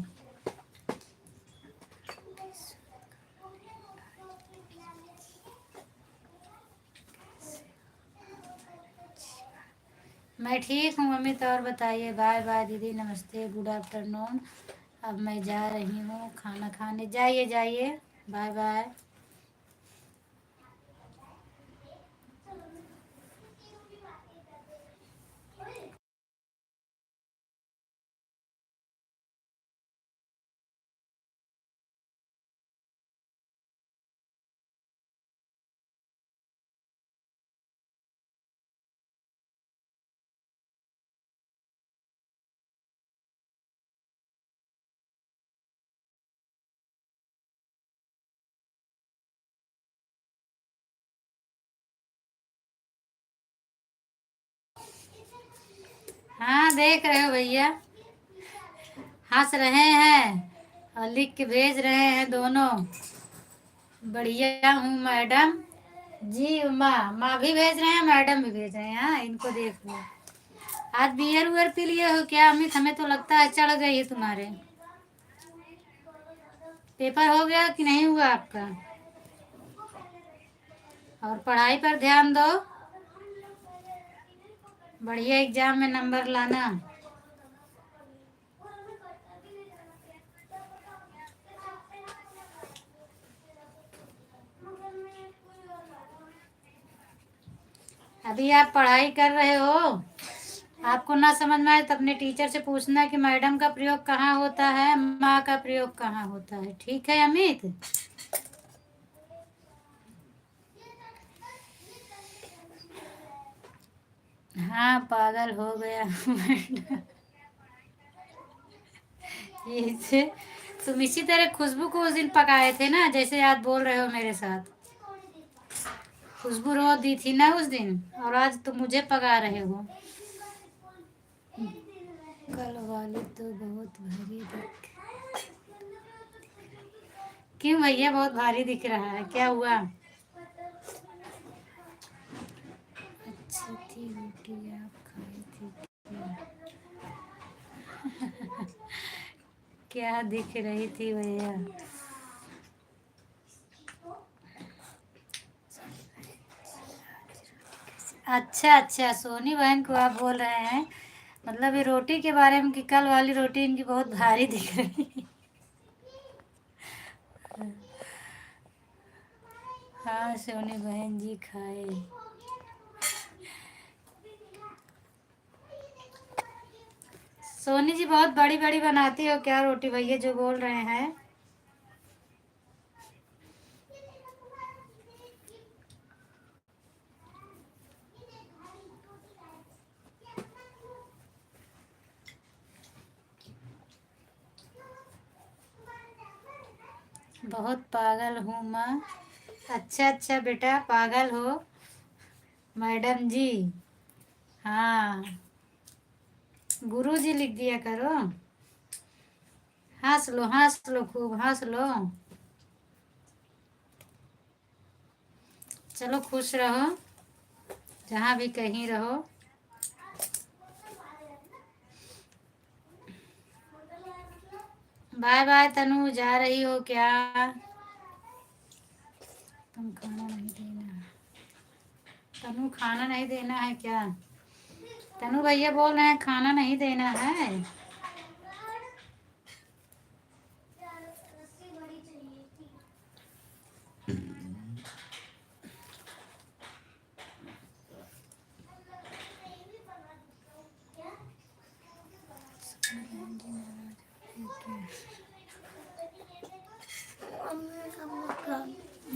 मैं ठीक हूँ अमित, और बताइए। बाय बाय दीदी, नमस्ते, गुड आफ्टरनून। अब मैं जा रही हूँ खाना खाने। जाइए जाइए, बाय बाय। हाँ देख रहे हो भैया, हंस रहे हैं और लिख के भेज रहे हैं दोनों। बढ़िया हूँ मैडम जी। माँ माँ भी भेज रहे हैं, मैडम भी भेज रहे हैं। हाँ इनको देख लो। आज बियर उयर पी लिए हो क्या अमित? हमें तो लगता है चढ़ गई है तुम्हारे। पेपर हो गया कि नहीं हुआ आपका? और पढ़ाई पर ध्यान दो, बढ़िया एग्जाम में नंबर लाना। अभी आप पढ़ाई कर रहे हो, आपको ना समझ में आए तो अपने टीचर से पूछना कि मैडम का प्रयोग कहाँ होता है, माँ का प्रयोग कहाँ होता है। ठीक है अमित? हाँ पागल हो गया मैडम। ये तुम इसी तरह खुशबू को उस दिन पकाए थे ना, जैसे आज बोल रहे हो मेरे साथ। खुशबू रो दी थी ना उस दिन, और आज तुम मुझे पका रहे हो। कल वाली तो बहुत भारी दिख। क्यों भैया बहुत भारी दिख रहा है, क्या हुआ? अच्छी थी रोटी आप खाई थी क्या दिख रही थी भैया? अच्छा अच्छा, सोनी बहन को आप बोल रहे हैं, मतलब ये रोटी के बारे में कि कल वाली रोटी इनकी बहुत भारी दिख रही। हाँ सोनी बहन जी खाए। सोनी जी बहुत बड़ी बड़ी बनाती हो क्या रोटी भैया जो बोल रहे हैं? बहुत पागल हूँ माँ। अच्छा अच्छा बेटा, पागल हो मैडम जी। हाँ गुरु जी लिख दिया करो। हंस लो खूब हंस लो। चलो खुश रहो जहाँ भी कहीं रहो। बाय बाय तनु, जा रही हो क्या? तुम खाना नहीं देना, तनु खाना नहीं देना है क्या? तनु भैया बोल रहे हैं खाना नहीं देना है।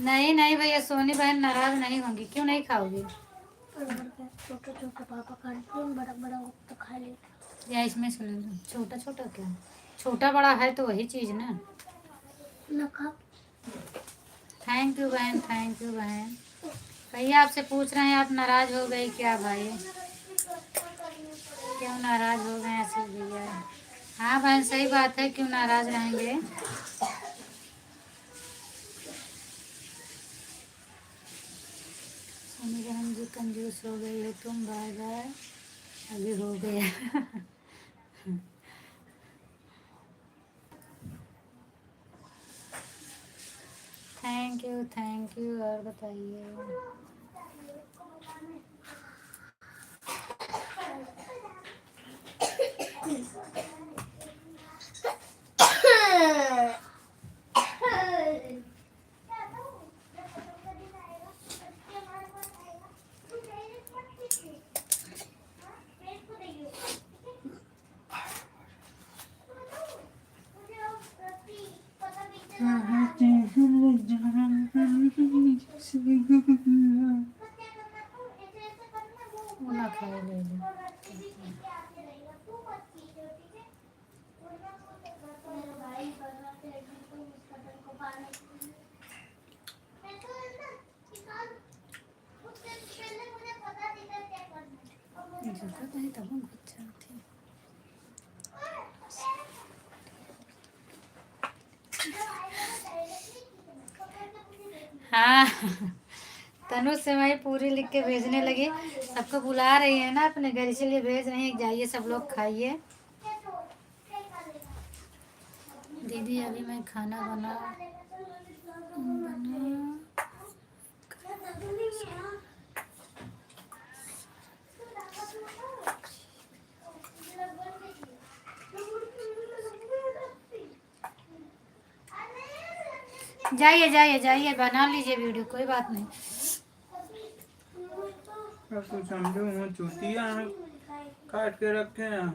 नहीं नहीं भैया, सोनी बहन नाराज नहीं होंगी, क्यों नहीं खाओगी? छोटा छोटा पापा खाते हैं, बड़ा बड़ा तो खा लेते या इसमें से ले लो, छोटा छोटा क्या, छोटा बड़ा है तो वही चीज़ ना। ना खा। थैंक यू बहन, थैंक यू बहन। भैया आपसे पूछ रहे हैं आप नाराज हो गई क्या भाई? क्यों नाराज हो गए ऐसे भैया? हाँ बहन सही बात है, क्यों नाराज रहेंगे। सोनी बहन जी कंजूस हो गई हो तुम, बाय बाय। अभी हो गया। Thank you. और बताइए। वो ना खाए, ले लो। जरूरत नहीं तब हम अच्छा थे। हाँ। तनु से मैं पूरी लिख के भेजने लगी, सबको बुला रही है ना अपने घर, इसीलिए भेज रही है, जाइए सब लोग खाइए। दीदी अभी मैं खाना बना जाइए जाइए जाइए, बना लीजिए वीडियो, कोई बात नहीं। अब तो समझो वो चूतिया काट के रखे हैं।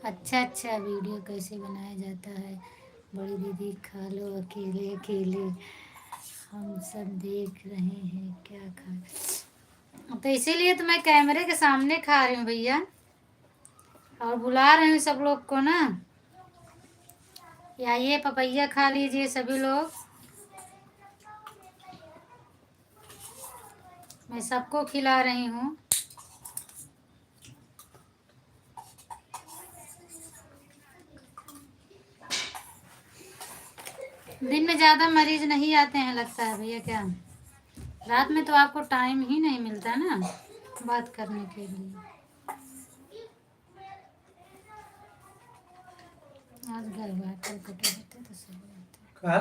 अच्छा अच्छा, वीडियो कैसे बनाया जाता है? बड़ी दीदी खा लो अकेले अकेले, हम सब देख रहे हैं क्या खा। तो इसीलिए तो मैं कैमरे के सामने खा रही हूँ भैया, और बुला रही हूँ सब लोग को ना। आइए पपैया खा लीजिए सभी लोग, मैं सबको खिला रही हूँ। दिन में ज़्यादा मरीज नहीं आते हैं लगता है भैया, क्या रात में तो आपको टाइम ही नहीं मिलता ना बात करने के लिए। आज घर बात कटे होते तो सही बात है। का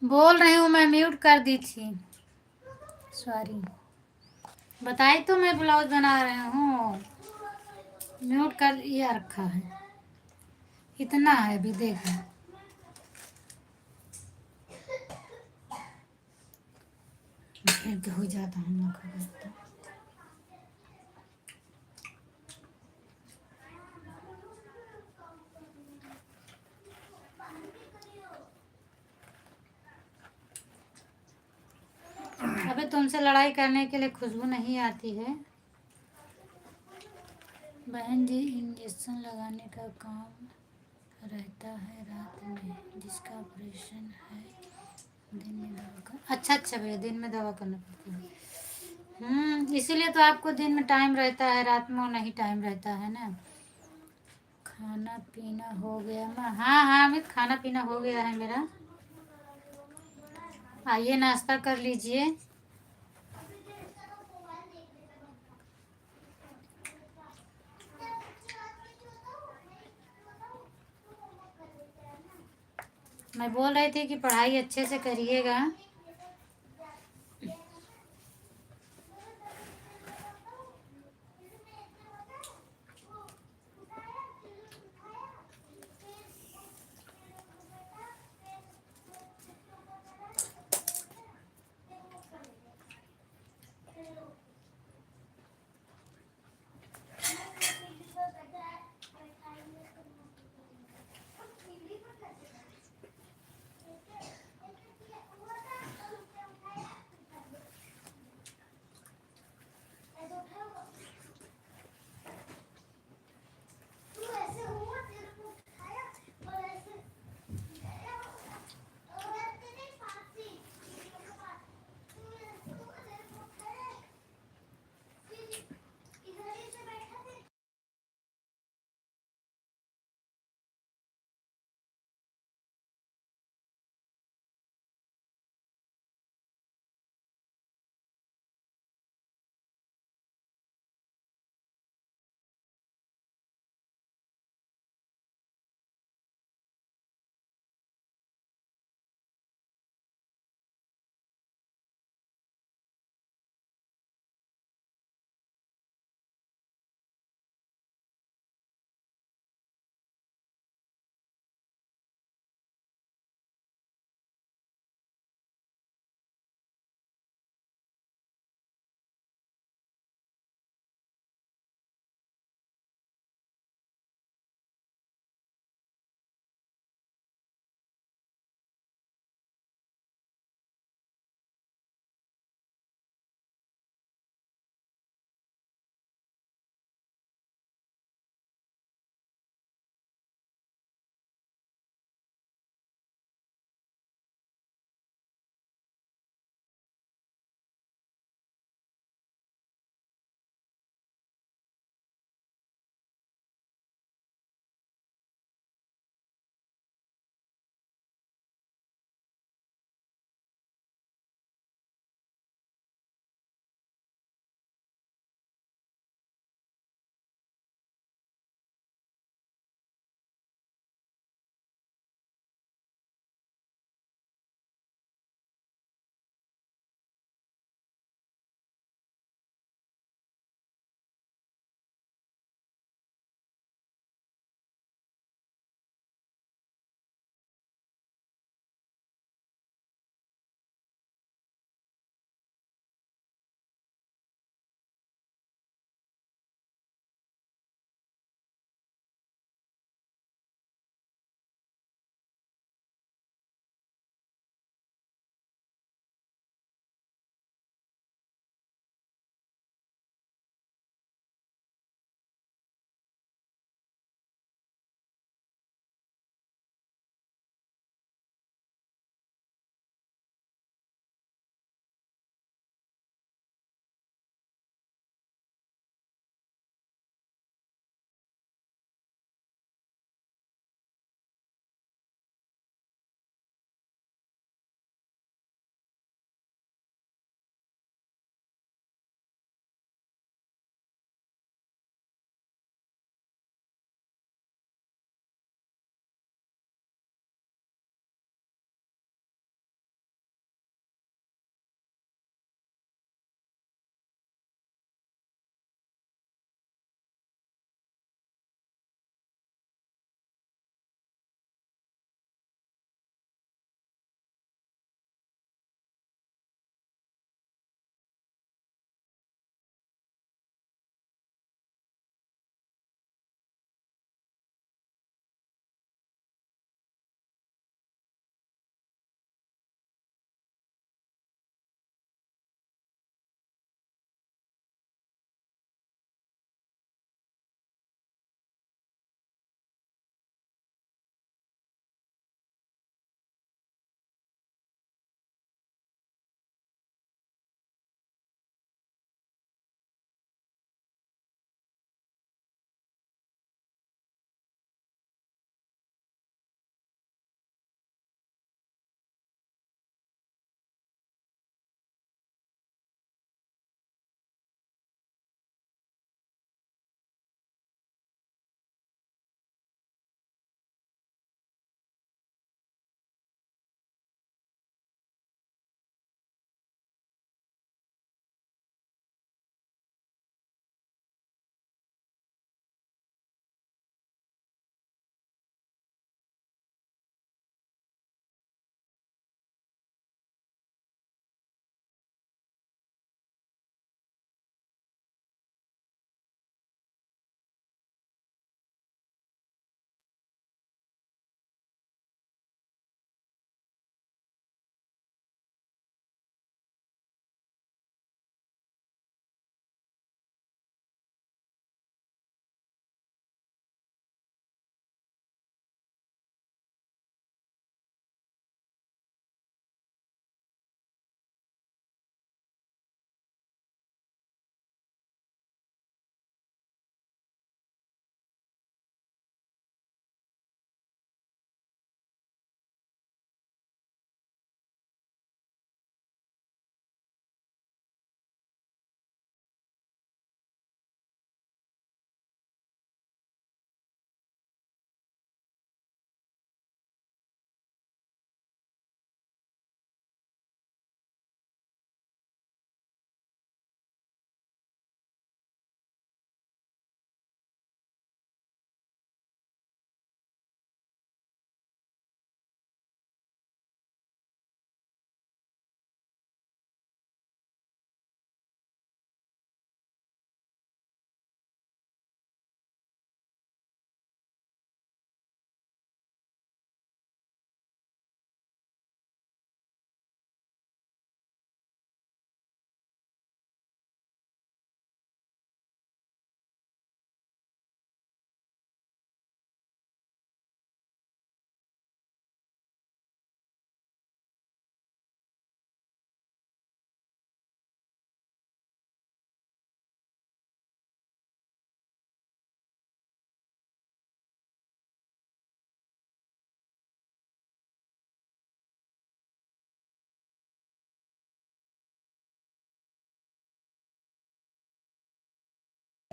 बोल रही हूँ, मैं म्यूट कर दी थी, सॉरी। बताई तो मैं ब्लाउज बना रही हूँ, म्यूट कर दिया रखा है। इतना है अभी, देखो। फिर हो जाता हम लोग का। अबे तुमसे लड़ाई करने के लिए खुशबू नहीं आती है बहन जी। इंजेक्शन लगाने का काम रहता है रात में, जिसका ऑपरेशन है दिन में दवा कर। अच्छा अच्छा भैया, दिन में दवा करना पड़ता है। इसीलिए तो आपको दिन में टाइम रहता है, रात में नहीं टाइम रहता है ना। खाना पीना हो गया मैं? हाँ हाँ अमित, खाना पीना हो गया है मेरा। आइए नाश्ता कर लीजिए। मैं बोल रही थी कि पढ़ाई अच्छे से करिएगा।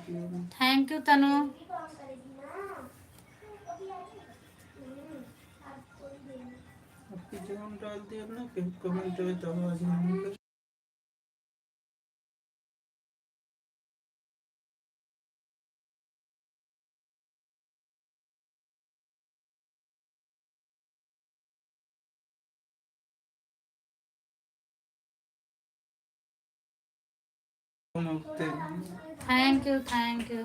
वीडियो में। थैंक यू तनु। आपकी जगह डाल दिया ना कि कमेंट में तो आवाज नहीं कर। Thank you thank you.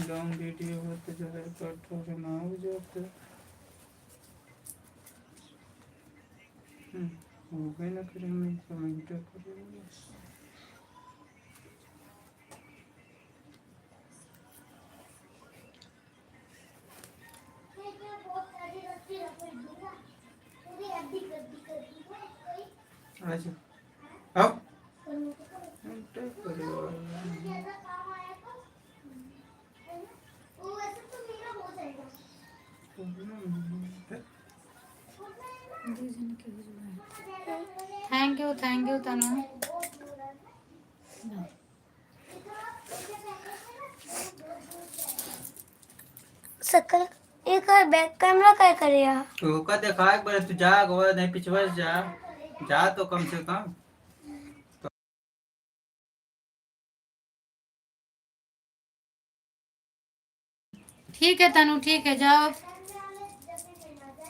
Long video होते जरा कट हो के ना हो जाते। हो गए ना करेंगे कमेंट करेंगे। आज आओ एंटर करो। थैंक यू तनु। सकल एक और बैक कैमरा क्या करेगा? तो का देखा एक बार तू जा गोवा नहीं पिछवा जा जा तो कम से कम। ठीक है तनु ठीक है जाओ।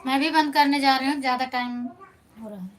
मैं भी बंद करने जा रही हूँ, ज़्यादा टाइम हो रहा है।